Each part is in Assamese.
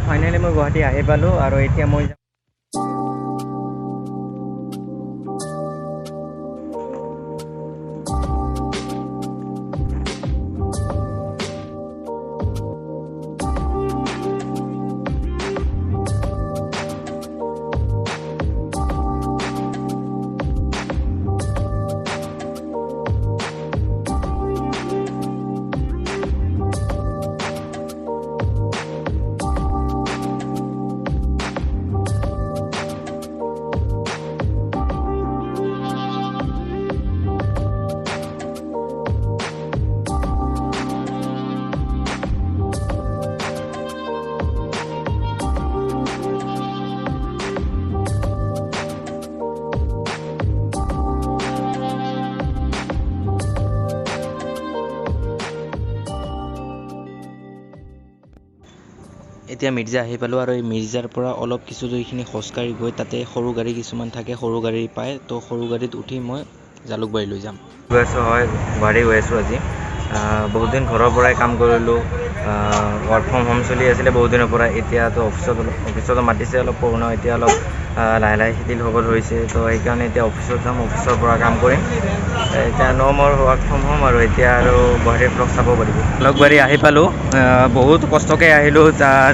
ফাইনেলি মই গুৱাহাটী আহি পালোঁ আৰু এতিয়া মই এতিয়া মিৰ্জা আহি পালোঁ আৰু এই মিৰ্জাৰ পৰা অলপ কিছু দূৰখিনি খোজকাঢ়ি গৈ তাতে সৰু গাড়ী কিছুমান থাকে, সৰু গাড়ী পায়, তো সৰু গাড়ীত উঠি মই জালুকবাৰীলৈ যাম। গৈ আছোঁ গুৱাহাটী গৈ আছোঁ আজি। বহুত দিন ঘৰৰ পৰাই কাম কৰিলোঁ, ৱৰ্ক ফ্ৰম হোম চলি আছিলে বহুত দিনৰ পৰা। এতিয়াতো অফিচতো মাতিছে অলপ কৰোণা, এতিয়া অলপ লাহে লাহে শিথিল হ'ব ধৰিছে, তো সেইকাৰণে এতিয়া অফিচত যাম, অফিচৰ পৰা কাম কৰিম। এতিয়া মোৰ ৱৰ্ক ফ্ৰম হোম আৰু এতিয়া আৰু গুৱাহাটীৰ ব্লগ চাব পাৰিব। জালুকবাৰী আহি পালোঁ, বহুত কষ্টকৈ আহিলোঁ,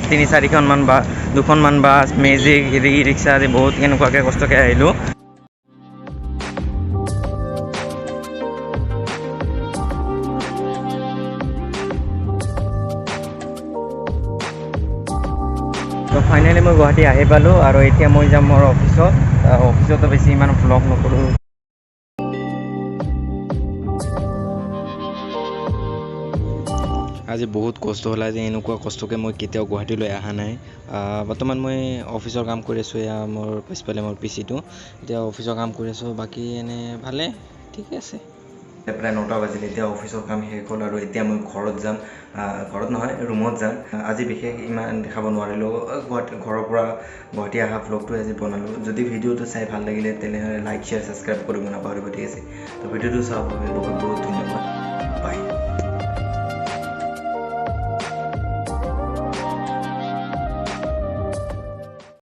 3-4খনমান বা 2খনমান বাছ, মেজিক, ই ৰিক্সা আদি বহুত এনেকুৱাকৈ কষ্টকৈ আহিলোঁ। তো ফাইনেলি মই গুৱাহাটী আহি পালোঁ আৰু এতিয়া মই যাম মোৰ অফিচত। অফিচতো বেছি ইমান ভ্লগ নকৰোঁ। আজি বহুত কষ্ট হ'ল, আজি এনেকুৱা কষ্টকৈ মই কেতিয়াও গুৱাহাটীলৈ অহা নাই। বৰ্তমান মই অফিচৰ কাম কৰি আছোঁ, এয়া মোৰ পিছফালে মোৰ পিচিটো, এতিয়া অফিচৰ কাম কৰি আছোঁ। বাকী এনে ভালে, ঠিকে আছে। প্ৰায় 9টা বাজিলে, এতিয়া অফিচৰ কাম শেষ হ'ল আৰু এতিয়া মই ঘৰত যাম, ঘৰত নহয় ৰুমত যাম। আজি বিশেষ ইমান দেখাব নোৱাৰিলোঁ, ঘৰৰ পৰা গুৱাহাটী অহা ভ্লগটোৱে আজি বনালোঁ। যদি ভিডিঅ'টো চাই ভাল লাগিলে তেনেহ'লে লাইক, শ্বেয়াৰ, ছাবস্ক্ৰাইব কৰিব নাপাহৰিব, ঠিক আছে। তো ভিডিঅ'টো চাওক, বহুত বহুত